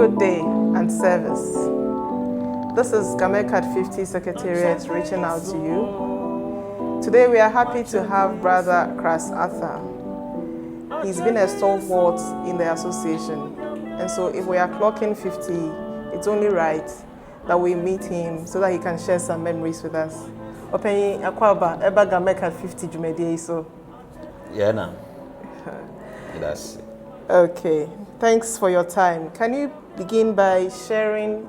good day and service. This is GHAMECC at 50 Secretariat reaching out to you. Today we are happy to have Brother Kras Arthur. He's been a stalwart in the association, and so if we are clocking 50, it's only right that we meet him so that he can share some memories with us. Open akwaba eba GHAMECC at 50 jumedi so. Yeah, no. That's okay. Thanks for your time. Can you begin by sharing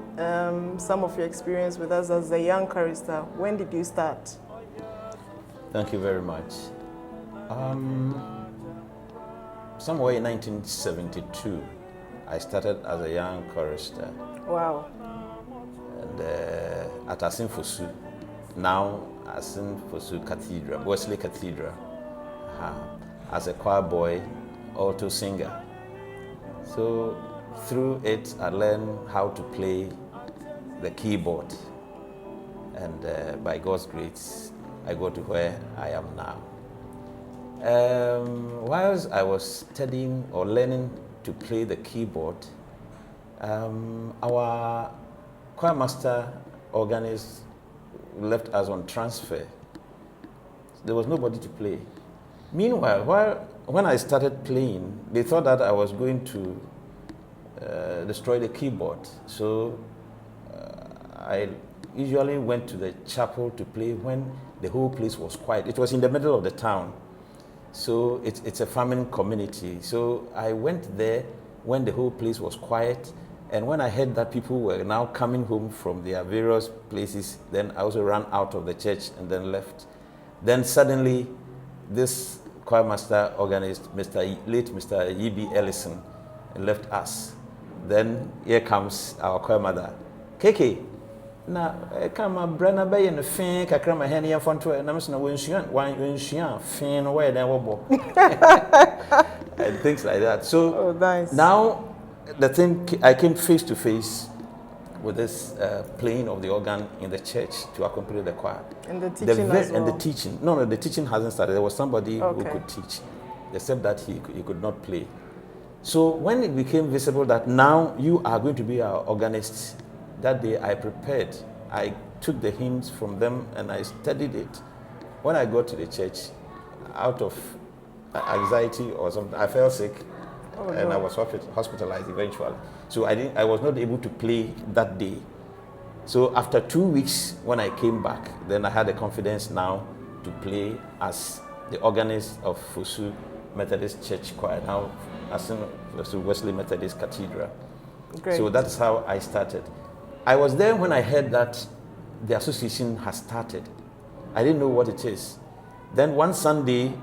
some of your experience with us as a young chorister? When did you start? Thank you very much. Somewhere in 1972, I started as a young chorister. Wow. And at Asin Fosu, now Asin Fosu Cathedral, Wesley Cathedral, as a choir boy, alto singer. So through it, I learned how to play the keyboard. And by God's grace, I got to where I am now. Whilst I was studying or learning to play the keyboard, our choir master organist left us on transfer. There was nobody to play. Meanwhile, when I started playing, they thought that I was going to destroy the keyboard. So I usually went to the chapel to play when the whole place was quiet. It was in the middle of the town. So it's a farming community. So I went there when the whole place was quiet. And when I heard that people were now coming home from their various places, then I also ran out of the church and then left. Then suddenly, this choir master organist, late Mr. E.B. Ellison, left us. Then here comes our choir mother. Keke, na kama brana bay and fin kakrama henny and fonto and I'm saying when fin where then wobo and things like that. So nice. Now the thing I came face to face with this playing of the organ in the church to accompany the choir. And the teaching as well. And the teaching. No, the teaching hasn't started. There was somebody who could teach, except that he could not play. So when it became visible that now you are going to be our organist, that day I prepared. I took the hymns from them and I studied it. When I got to the church, out of anxiety or something, I fell sick. I was hospitalized eventually. So I was not able to play that day. So after 2 weeks, when I came back, then I had the confidence now to play as the organist of Fosu Methodist Church Choir, now as in Fosu Wesley Methodist Cathedral. Great. So that's how I started. I was there when I heard that the association has started. I didn't know what it is. Then one Sunday,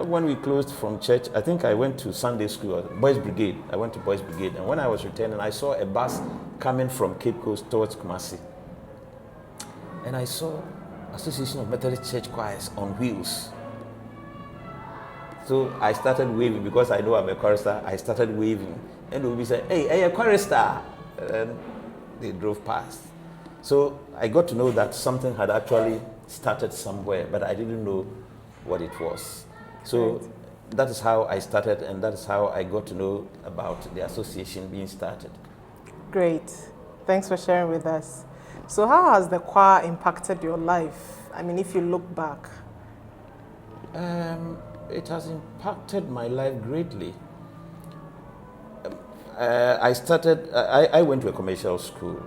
when we closed from church, I think I went to Sunday school, Boys Brigade. I went to Boys Brigade, and when I was returning, I saw a bus coming from Cape Coast towards Kumasi. And I saw Association of Methodist Church Choirs on wheels. So I started waving because I know I'm a chorister. I started waving, and they would be saying, "Hey, a chorister!" And they drove past. So I got to know that something had actually started somewhere, but I didn't know what it was. So that is how I started, and that is how I got to know about the association being started. Great. Thanks for sharing with us. So how has the choir impacted your life? I mean, if you look back. It has impacted my life greatly. I went to a commercial school,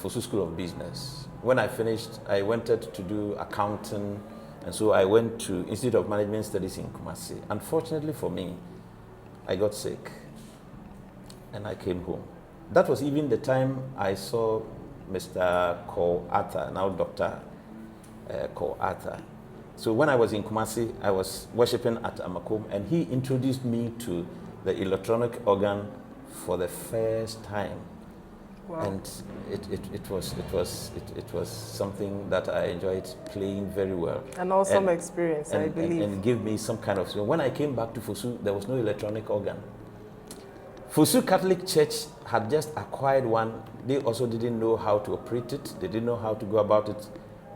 Fosu School of Business. When I finished, I wanted to do accounting, and so I went to Institute of Management Studies in Kumasi. Unfortunately for me, I got sick, and I came home. That was even the time I saw Mr. Cole Arthur, now Dr. Cole Arthur. So when I was in Kumasi, I was worshiping at Amakom, and he introduced me to the electronic organ for the first time. Wow. And it was something that I enjoyed playing very well. An awesome experience, I believe. And give me some kind of. So when I came back to Fosu, there was no electronic organ. Fosu Catholic Church had just acquired one. They also didn't know how to operate it. They didn't know how to go about it.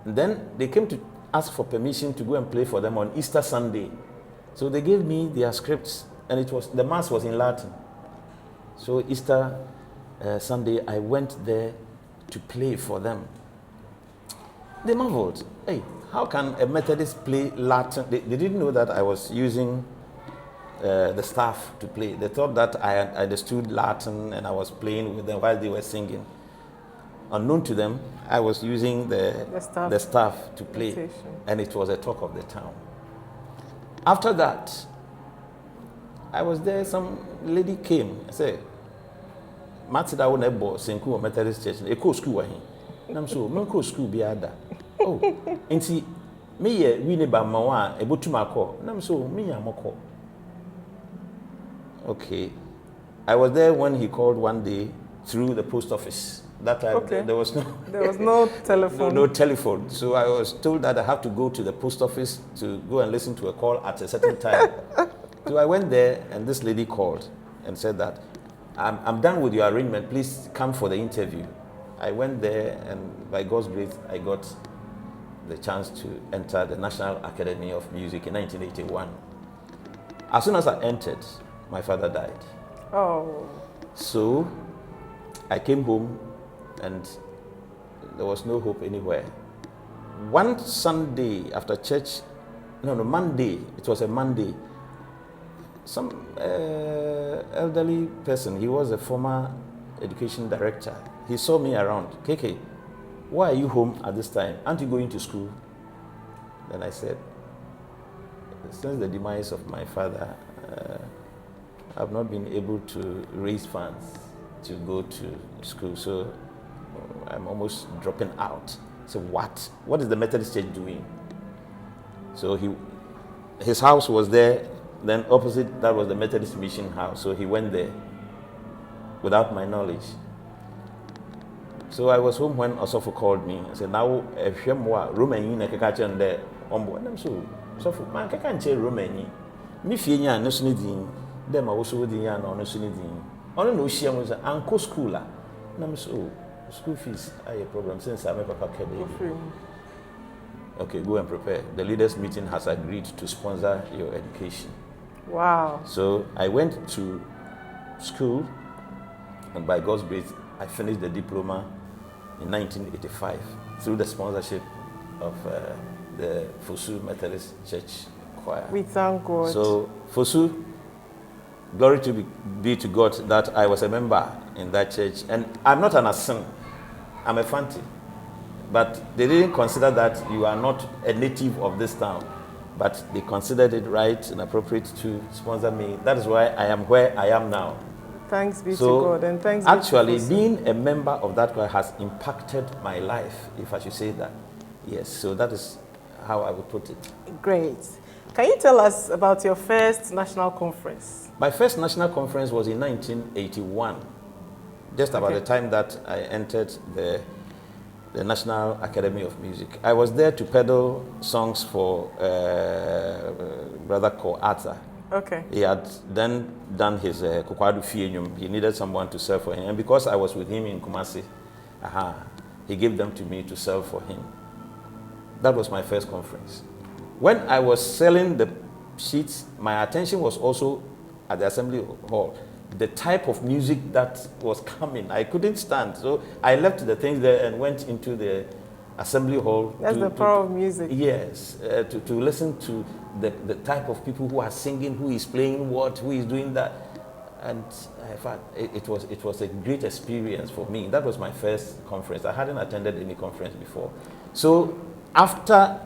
And then they came to ask for permission to go and play for them on Easter Sunday. So they gave me their scripts, and the mass was in Latin. So Easter Sunday, I went there to play for them. They marveled. Hey, how can a Methodist play Latin? They didn't know that I was using the staff to play. They thought that I understood Latin and I was playing with them while they were singing. Unknown to them, I was using the staff to play, and it was a talk of the town. After that, I was there, some lady came and said, Matida won a boss in Kuwa Methodist Church, a co school. And I'm so, Munko school be ada. Oh, and see, me, we neighbor Mawa, a butumako, and I'm so, me, I'm a call. Okay. I was there when he called one day through the post office. That time there was no telephone. No telephone. So I was told that I have to go to the post office to go and listen to a call at a certain time. So I went there, and this lady called and said that I'm done with your arrangement. Please come for the interview. I went there, and by God's grace, I got the chance to enter the National Academy of Music in 1981. As soon as I entered, my father died. Oh. So I came home, and there was no hope anywhere. One Sunday after church, Monday, it was a Monday, some elderly person, he was a former education director, he saw me around. KK, why are you home at this time? Aren't you going to school? Then I said, since the demise of my father, I've not been able to raise funds to go to school, so I'm almost dropping out. So what? What is the Methodist Church doing? So his house was there, then opposite that was the Methodist Mission House. So he went there without my knowledge. So I was home when Osofo called me. I said, now if you're more Roman, I can't there on board. And I'm so man, I can't say Roman. Me fear no sniding, them I was with the yarn on no sniding. On no she was an uncle schooler. And I'm so school fees are a problem since I'm a papa baby. Okay, go and prepare. The leaders' meeting has agreed to sponsor your education. Wow. So I went to school, and by God's grace, I finished the diploma in 1985 through the sponsorship of the Fosu Methodist Church Choir. We thank God. So Fosu, glory to be to God that I was a member in that church. And I'm not an Asin, I'm a Fanti. But they didn't consider that you are not a native of this town. But they considered it right and appropriate to sponsor me. That is why I am where I am now. Thanks be to God, and thanks be to God. Actually, being a member of that choir has impacted my life, if I should say that. Yes, so that is how I would put it. Great. Can you tell us about your first national conference? My first national conference was in 1981, just about the time that I entered the National Academy of Music. I was there to peddle songs for brother called Arthur. Okay. He had then done his Kukwadu Fienyum. He needed someone to serve for him. And because I was with him in Kumasi, he gave them to me to serve for him. That was my first conference. When I was selling the sheets, my attention was also at the assembly hall. The type of music that was coming, I couldn't stand. So I left the things there and went into the assembly hall. That's the power of music. Yes, to listen to the type of people who are singing, who is playing what, who is doing that. And I thought it was a great experience for me. That was my first conference. I hadn't attended any conference before. So after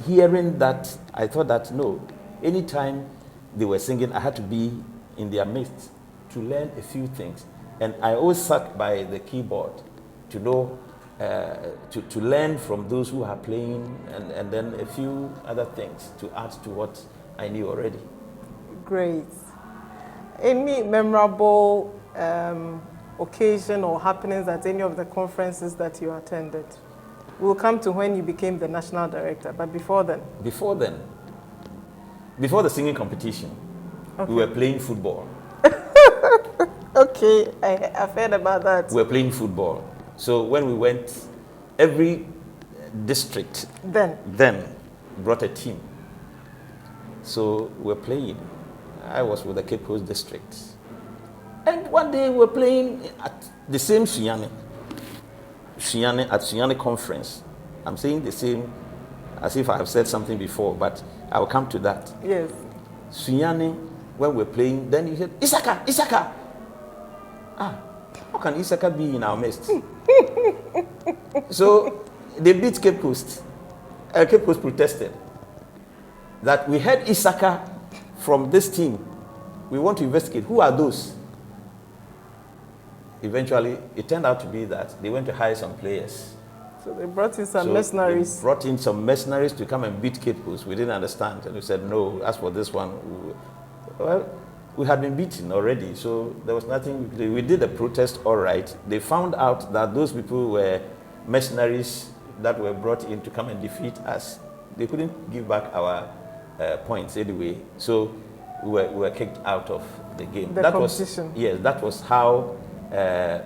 hearing that, I thought that no, anytime they were singing, I had to be in their midst to learn a few things. And I always sat by the keyboard to know, to learn from those who are playing, and then a few other things to add to what I knew already. Great. Any memorable occasion or happenings at any of the conferences that you attended? We'll come to when you became the national director, but before then? Before the singing competition, we were playing football. Okay, I've heard about that. We were playing football. So when we went, every district then brought a team. So we were playing. I was with the Cape Coast district. And one day we were playing at the same Sunyani at Sunyani conference. I'm saying the same as if I have said something before, but I will come to that. Yes. Sunyani, when we're playing, then you said, Isaka! How can Isaka be in our midst? So they beat Cape Coast. Cape Coast protested that we had Isaka from this team. We want to investigate. Who are those? Eventually, it turned out to be that they went to hire some players. So they brought in some mercenaries. They brought in some mercenaries to come and beat Cape Coast. We didn't understand. And we said, no, as for this one, we had been beaten already. So there was nothing. We did a protest, all right. They found out that those people were mercenaries that were brought in to come and defeat us. They couldn't give back our points anyway. So we were kicked out of the game. The competition. That was how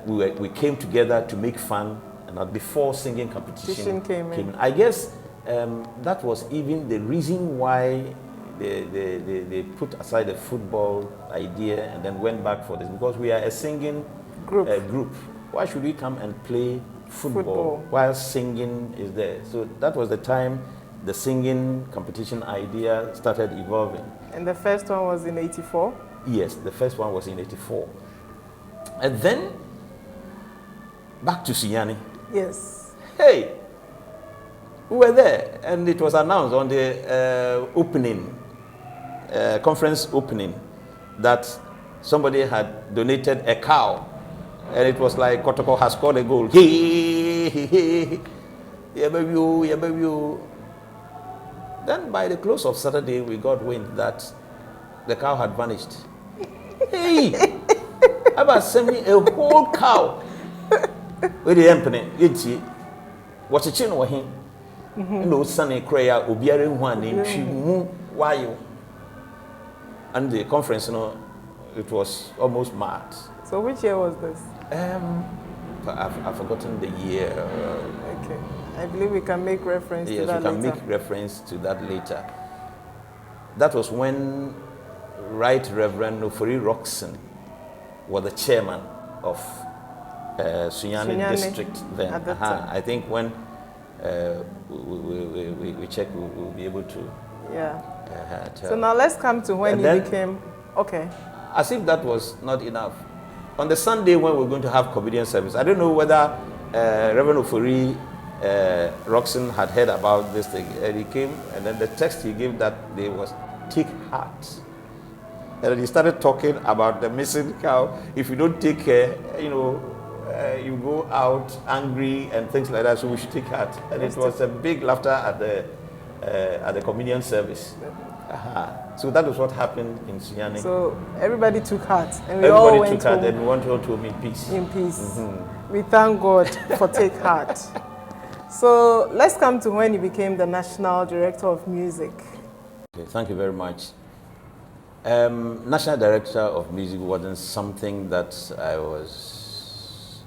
we came together to make fun. And before singing competition came in. I guess that was even the reason why they put aside the football idea and then went back for this, because we are a singing group. Why should we come and play football while singing is there? So that was the time the singing competition idea started evolving. And the first one was in 84? Yes, the first one was in 84. And then back to Sunyani. Yes. Hey, we were there, and it was announced on the conference opening, that somebody had donated a cow, and it was like Kotoko has scored a goal. Hey, Then by the close of Saturday, we got wind that the cow had vanished. Hey, about sending a whole cow. Where the empty, it's what a chin or him. No sunny cray, Obiari one name, she moved why. And the conference, it was almost mad. So which year was this? I've forgotten the year. Okay. I believe we can make reference to that later. Yes, we can make reference to that later. That was when Right Reverend Nofori Roxon was the chairman of Sunyani district then. I think when we check, we'll be able to. Yeah. So now let's come to when you became. Okay. As if that was not enough. On the Sunday when we're going to have communion service, I don't know whether Reverend Ofori Roxon had heard about this thing, and he came, and then the text he gave that day was "Take heart." And then he started talking about the missing cow. If you don't take care, you go out angry and things like that. So we should take heart. And it was a big laughter at the communion service. So that was what happened in Sunyani. So everybody took heart, and we all went home. And we went home in peace. In peace. We thank God for Take Heart. So let's come to when you became the National Director of Music. Okay, thank you very much. National Director of Music wasn't something that I was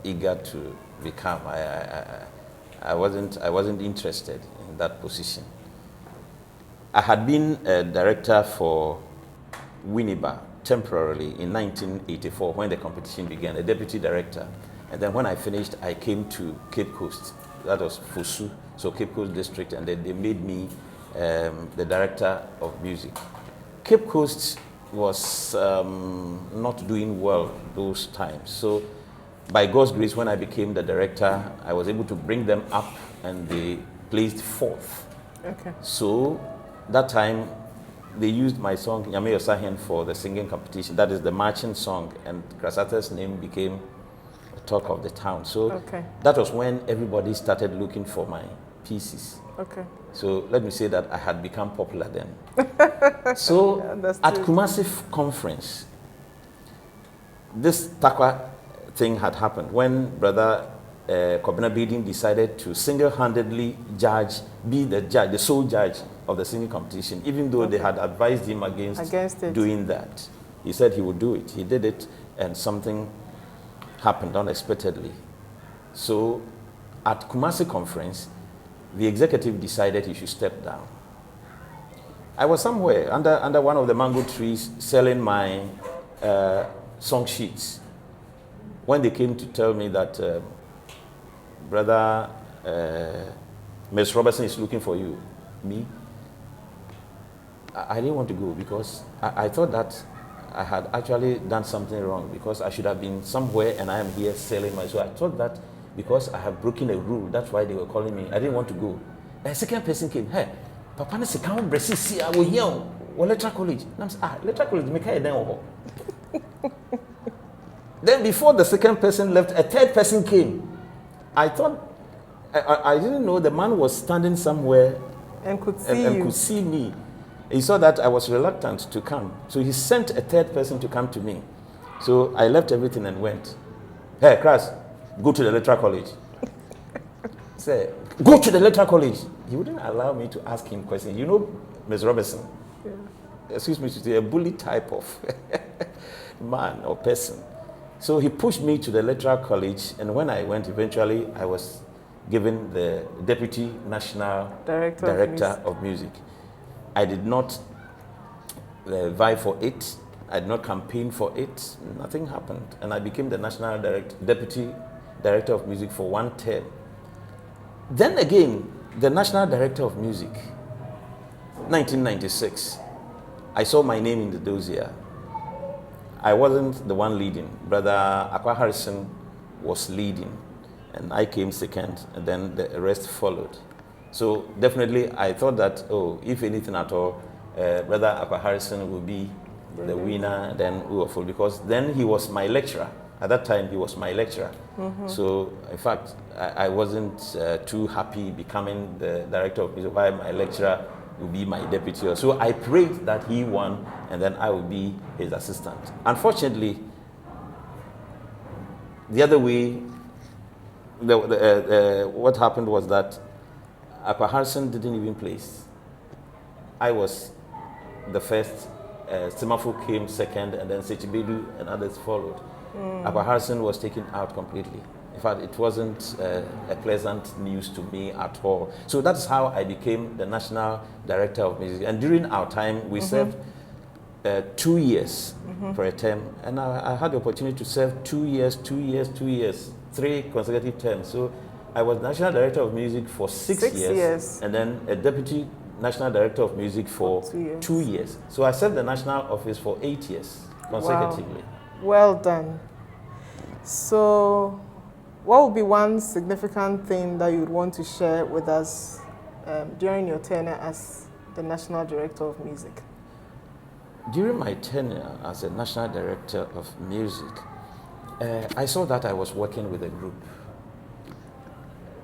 eager to become. I wasn't interested in that position. I had been a director for Winneba temporarily in 1984 when the competition began, a deputy director. And then when I finished, I came to Cape Coast. That was Fusu, so Cape Coast district, and then they made me the director of music. Cape Coast was not doing well those times. So by God's grace, when I became the director, I was able to bring them up, and they placed fourth. Okay. So that time, they used my song, Nyame Osahen, for the singing competition. That is the marching song, and Krasata's name became the talk of the town. So that was when everybody started looking for my pieces. Okay. So let me say that I had become popular then. So at Kumasi conference, this Takwa thing had happened when Brother Kobina Bidin decided to single-handedly be the sole judge of the singing competition, even though they had advised him against doing that. He said he would do it. He did it, and something happened unexpectedly. So at Kumasi conference, the executive decided he should step down. I was somewhere under one of the mango trees selling my song sheets. When they came to tell me that brother Ms. Robertson is looking for you, me, I didn't want to go because I thought that I had actually done something wrong because I should have been somewhere and I am here selling my. So I thought that because I have broken a rule, that's why they were calling me. I didn't want to go. A second person came. Hey, Papa, ne se come Brazil see I will here. Well, electoral college. And I'm saying, electoral college. Make it then. Then before the second person left, a third person came. I thought I didn't know the man was standing somewhere and could see and could see me. He saw that I was reluctant to come, so he sent a third person to come to me. So I left everything and went. Hey, Kras, go to the electoral college. Say, go to the electoral college. He wouldn't allow me to ask him questions. You know, Ms. Robertson, excuse me to say, a bully type of man or person. So he pushed me to the electoral college, and when I went, eventually I was given the Deputy National Director of Music. I did not vie for it. I did not campaign for it. Nothing happened. And I became the National Deputy Director of Music for 1 term. Then again, the National Director of Music, 1996, I saw my name in the dossier. I wasn't the one leading. Brother Akwa Harrison was leading, and I came second, and then the rest followed. So definitely, I thought that, oh, if anything at all, Brother Akwa Harrison will be the winner, then we were full, because then he was my lecturer. At that time, he was my lecturer. So, in fact, I wasn't too happy becoming the director of music, while my lecturer would be my deputy. So I prayed that he won, and then I would be his assistant. Unfortunately, the other way, what happened was that Akwa Harrison didn't even place. I was the first. Semafu came second, and then Sechibedu and others followed. Akwa Harrison was taken out completely. In fact, it wasn't a pleasant news to me at all. So that's how I became the National Director of Music. And during our time, we served 2 years for a term. And I had the opportunity to serve 2 years, 2 years, 2 years, 3 consecutive terms. So I was National Director of Music for 6 years, and then a Deputy National Director of Music for 2 years. So I served the national office for 8 years consecutively. Wow. Well done. So what would be one significant thing that you would want to share with us during your tenure as the National Director of Music? During my tenure as a National Director of Music, I saw that I was working with a group.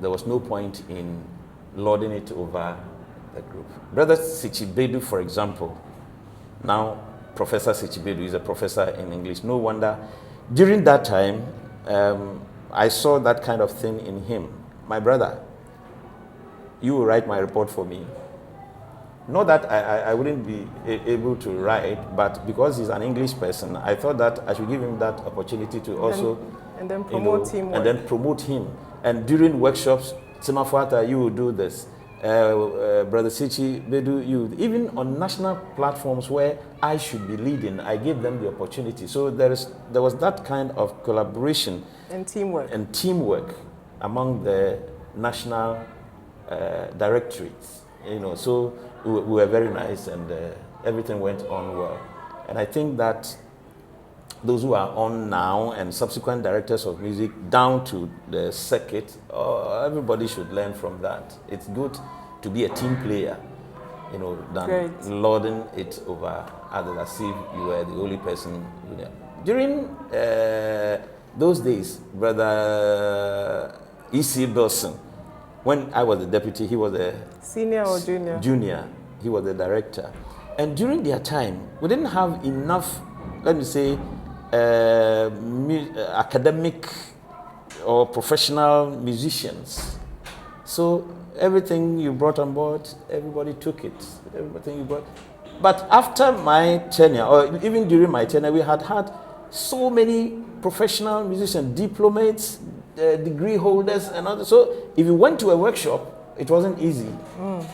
There was no point in lording it over the group. Brother Sechibedu, for example, now Professor Sechibedu is a professor in English. No wonder. During that time, I saw that kind of thing in him. My brother, you will write my report for me. Not that I wouldn't be able to write, but because he's an English person, I thought that I should give him that opportunity to also... And then promote him. And then promote him. And during workshops, Semafuata, you will do this. Brother Sechibedu, you, even on national platforms where I should be leading, I gave them the opportunity. So there was that kind of collaboration and teamwork among the national directorates. So we were very nice, and everything went on well. And I think that those who are on now and subsequent directors of music down to the circuit, everybody should learn from that. It's good to be a team player, than lording it over others as if you were the only person. During those days, Brother E.C. Bilson, when I was the deputy, he was the senior or junior? Junior. He was the director. And during their time, we didn't have enough, let me say, academic or professional musicians. So everything you brought on board, everybody took it. Everything you brought. But after my tenure, or even during my tenure, we had so many professional musicians, diplomates, degree holders, and others. So if you went to a workshop, it wasn't easy.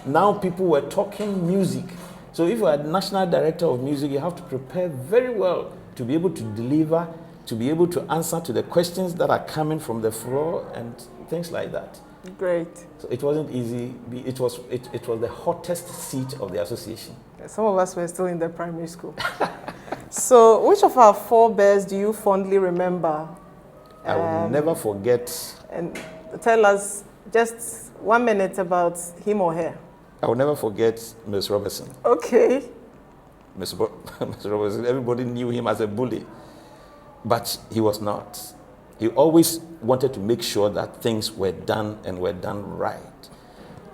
Now people were talking music. So if you are national director of music, you have to prepare very well to be able to deliver, to be able to answer to the questions that are coming from the floor and things like that. Great. So it wasn't easy. It was the hottest seat of the association. Some of us were still in the primary school. So which of our forebears do you fondly remember? I will never forget. And tell us just 1 minute about him or her. I will never forget Ms. Robertson. Okay. Ms. Robertson, everybody knew him as a bully, but he was not. He always wanted to make sure that things were done and were done right.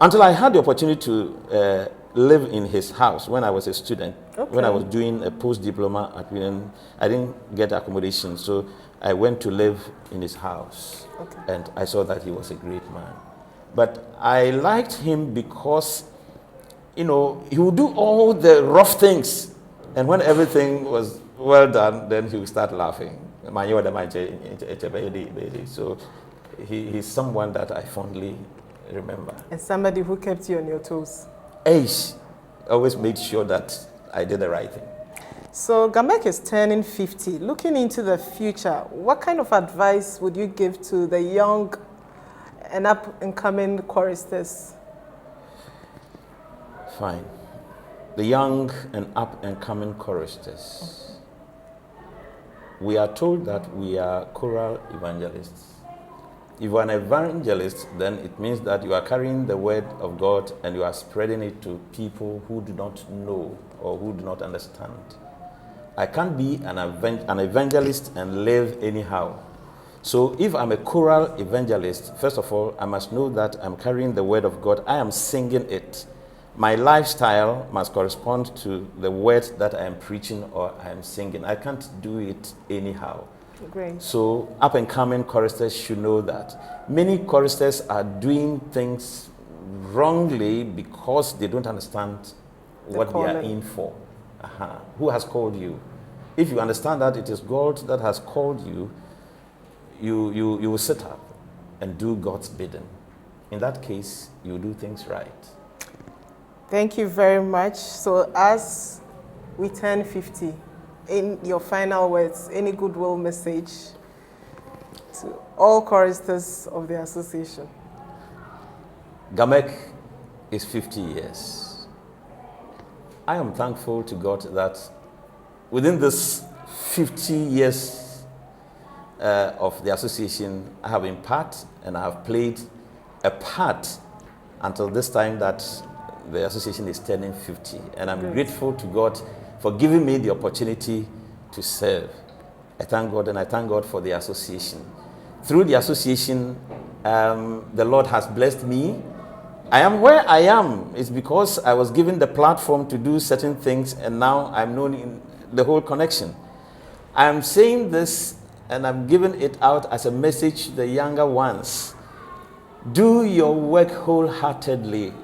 Until I had the opportunity to live in his house when I was a student. Okay. When I was doing a post-diploma at Union, I didn't get accommodation, so I went to live in his house. Okay. And I saw that he was a great man. But I liked him because, he would do all the rough things. And when everything was well done, then he would start laughing. So he's someone that I fondly remember. And somebody who kept you on your toes. Ace always made sure that I did the right thing. So GHAMECC is turning 50. Looking into the future, what kind of advice would you give to the young and up-and-coming choristers? Fine. The young and up-and-coming choristers. We are told that we are choral evangelists. If you are an evangelist, then it means that you are carrying the word of God and you are spreading it to people who do not know or who do not understand. I can't be an evangelist and live anyhow. So if I'm a choral evangelist, first of all, I must know that I'm carrying the word of God. I am singing it. My lifestyle must correspond to the word that I am preaching or I am singing. I can't do it anyhow. Great. So up-and-coming choristers should know that. Many choristers are doing things wrongly because they don't understand what they are in for. Who has called you? If you understand that it is God that has called you, you will sit up and do God's bidding. In that case, you do things right. Thank you very much. So as we turn 50, in your final words, any goodwill message to all choristers of the association? GHAMECC is 50 years. I am thankful to God that within this 50 years of the association, I have been part and I have played a part until this time that the association is turning 50. And I'm grateful to God for giving me the opportunity to serve. I thank God, and I thank God for the association. Through the association, the Lord has blessed me. I am where I am. It's because I was given the platform to do certain things, and now I'm known in the whole connection. I'm saying this, and I'm giving it out as a message to the younger ones. Do your work wholeheartedly.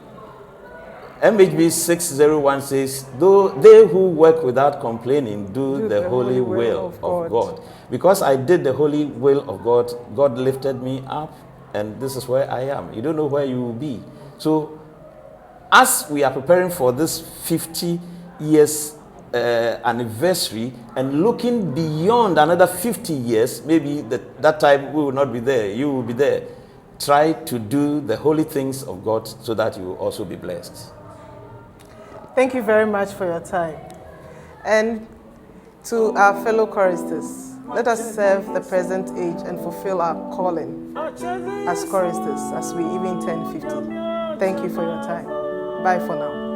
MHB 601 says, though they who work without complaining do the holy will of God. Because I did the holy will of God, God lifted me up, and this is where I am. You don't know where you will be. So, as we are preparing for this 50 years anniversary and looking beyond another 50 years, maybe that time we will not be there, you will be there. Try to do the holy things of God so that you will also be blessed. Thank you very much for your time. And to our fellow choristers, let us serve the present age and fulfill our calling as choristers as we even turn 50. Thank you for your time. Bye for now.